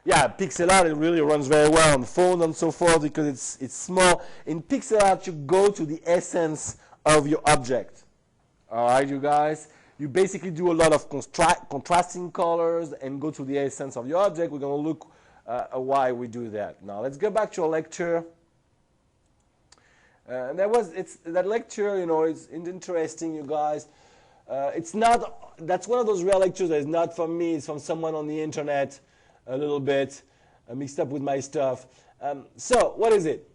Yeah, pixel art, it really runs very well on phones and so forth because it's small. In pixel art, you go to the essence of your object. All right, you guys? You basically do a lot of contrasting colors and go to the essence of your object. We're going to look why we do that. Now, let's go back to our lecture. That lecture, you know, it's interesting, you guys. It's not, that's one of those rare lectures that is not from me. It's from someone on the internet, a little bit mixed up with my stuff. So, what is it?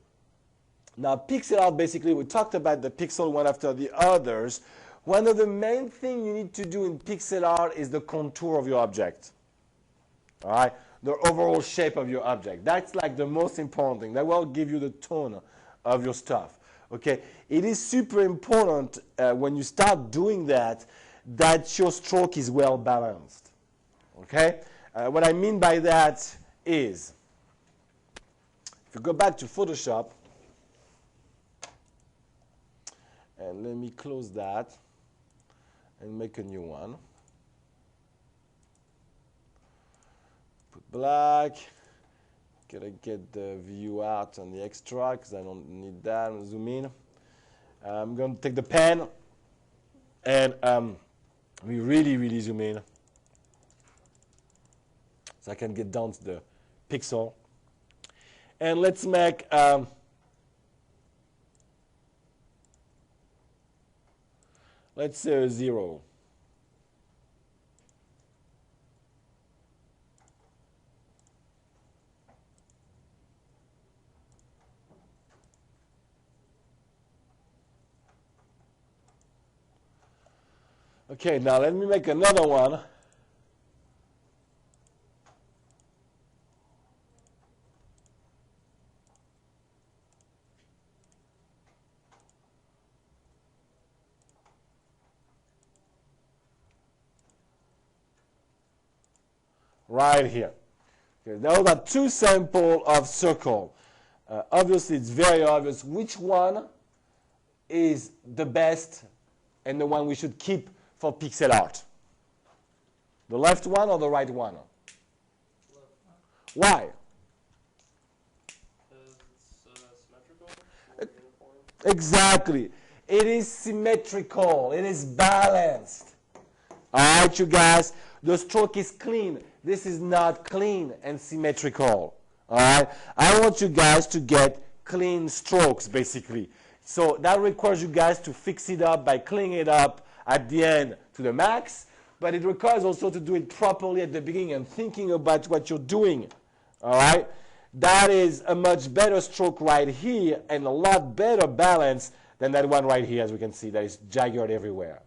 Now, pixel art, basically, we talked about the pixel one after the others. One of the main things you need to do in pixel art is the contour of your object. All right? The overall shape of your object. That's like the most important thing. That will give you the tone of your stuff. Okay? It is super important when you start doing that your stroke is well balanced. Okay? What I mean by that is, if you go back to Photoshop, and let me close that and make a new one. Put black. Gotta get the view out on the extra because I don't need that. I'm zoom in. I'm going to take the pen and we really zoom in so I can get down to the pixel. And let's make let's say a 0. Okay, now let me make another one. Right here. Okay, those are two samples of circle. Obviously, it's very obvious which one is the best and the one we should keep for pixel art. The left one or the right one? Why? Because it's symmetrical, uniform. Exactly. It is symmetrical. It is balanced. All right, you guys. The stroke is clean. This is not clean and symmetrical. All right. I want you guys to get clean strokes, basically. So that requires you guys to fix it up by cleaning it up at the end to the max, but it requires also to do it properly at the beginning and thinking about what you're doing. All right? That is a much better stroke right here and a lot better balance than that one right here, as we can see, that is jagged everywhere.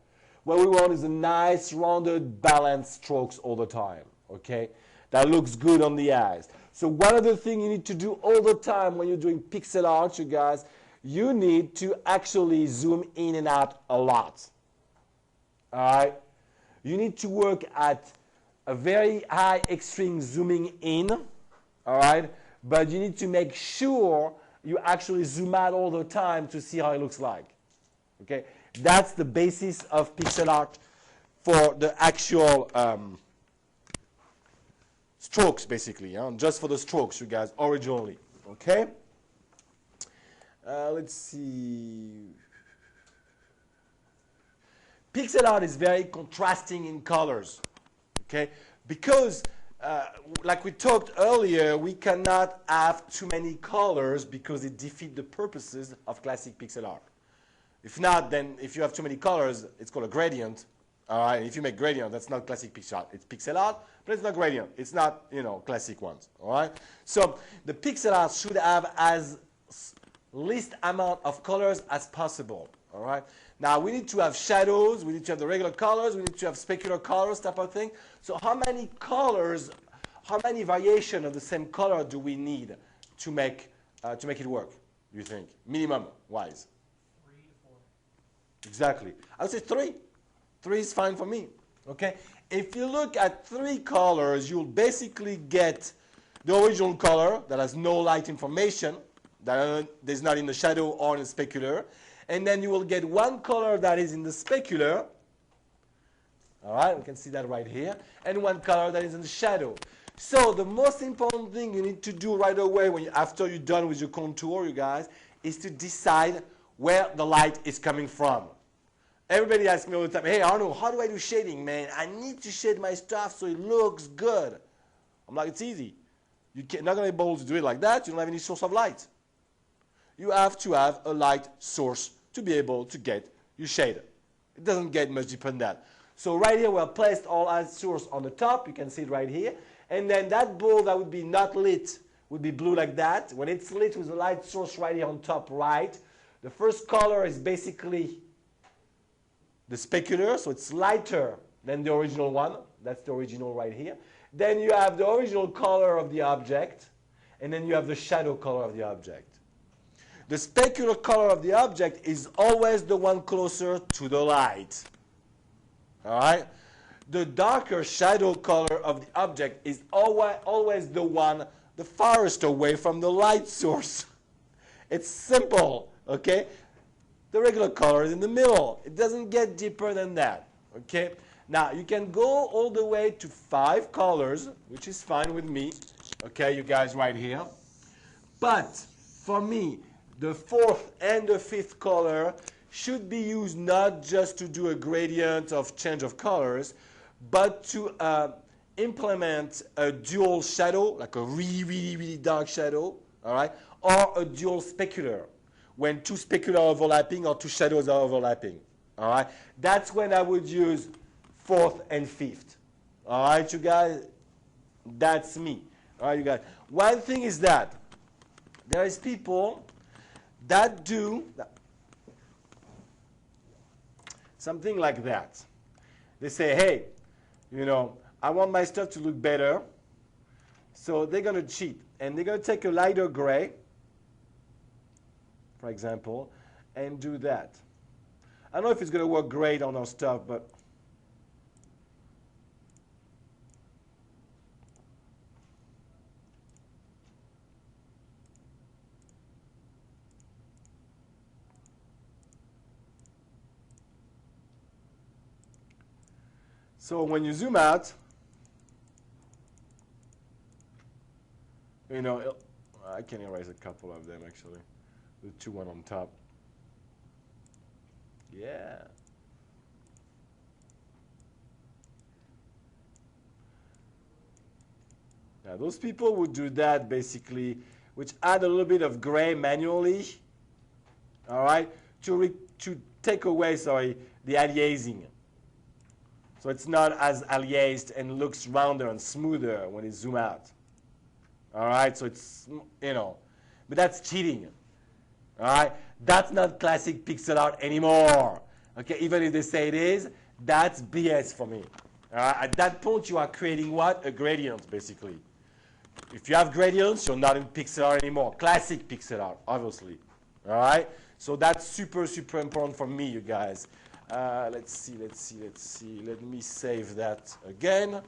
What we want is a nice, rounded, balanced strokes all the time, okay? That looks good on the eyes. So one of the things you need to do all the time when you're doing pixel art, you guys, you need to actually zoom in and out a lot. All right? You need to work at a very high extreme zooming in, all right? But you need to make sure you actually zoom out all the time to see how it looks like, okay? That's the basis of pixel art for the actual strokes, basically, just for the strokes, you guys, originally, okay? Let's see. Pixel art is very contrasting in colors, okay? Because, like we talked earlier, we cannot have too many colors because it defeats the purposes of classic pixel art. If not, then if you have too many colors, it's called a gradient. All right, if you make gradient, that's not classic pixel art. It's pixel art, but it's not gradient. It's not, you know, classic ones. All right. So the pixel art should have as least amount of colors as possible. All right. Now we need to have shadows. We need to have the regular colors. We need to have specular colors, type of thing. So how many colors, how many variation of the same color do we need to make it work? You think minimum wise? 3 to 4. Exactly. I would say 3. 3 is fine for me. Okay. If you look at 3 colors, you'll basically get the original color that has no light information, that is not in the shadow or in the specular. And then you will get one color that is in the specular. All right, we can see that right here. And one color that is in the shadow. So the most important thing you need to do right away after you're done with your contour, you guys, is to decide where the light is coming from. Everybody asks me all the time, hey Arno, how do I do shading, man? I need to shade my stuff so it looks good. I'm like, it's easy. You're not going to be able to do it like that. You don't have any source of light. You have to have a light source to be able to get your shade. It doesn't get much deeper than that. So right here, we have placed our light source on the top. You can see it right here. And then that bulb that would be not lit would be blue like that. When it's lit with a light source right here on top right, the first color is basically the specular, so it's lighter than the original one. That's the original right here. Then you have the original color of the object, and then you have the shadow color of the object. The specular color of the object is always the one closer to the light. All right? The darker shadow color of the object is always the one the farthest away from the light source. It's simple, okay? The regular color is in the middle. It doesn't get deeper than that, okay? Now, you can go all the way to 5 colors, which is fine with me, okay, you guys right here. But for me, the 4th and the 5th color should be used not just to do a gradient of change of colors, but to implement a dual shadow, like a really, really, really dark shadow, all right, or a dual specular, when 2 specular are overlapping or 2 shadows are overlapping, all right? That's when I would use 4th and 5th, all right, you guys? That's me, all right, you guys? One thing is that there is people that do something like that. They say, hey, you know, I want my stuff to look better, so they're going to cheat, and they're going to take a lighter gray, for example, and do that. I don't know if it's going to work great on our stuff, but so when you zoom out, you know, I can erase a couple of them actually. The 2 one on top. Yeah. Now those people would do that basically, which add a little bit of gray manually, all right, to take away, sorry, the aliasing. So it's not as aliased and looks rounder and smoother when it zoom out. All right, so it's, you know, but that's cheating. All right, that's not classic pixel art anymore. Okay, even if they say it is, that's BS for me. All right, at that point, you are creating what? A gradient, basically. If you have gradients, you're not in pixel art anymore. Classic pixel art, obviously. All right, so that's super, super important for me, you guys. Let's see. Let me save that again.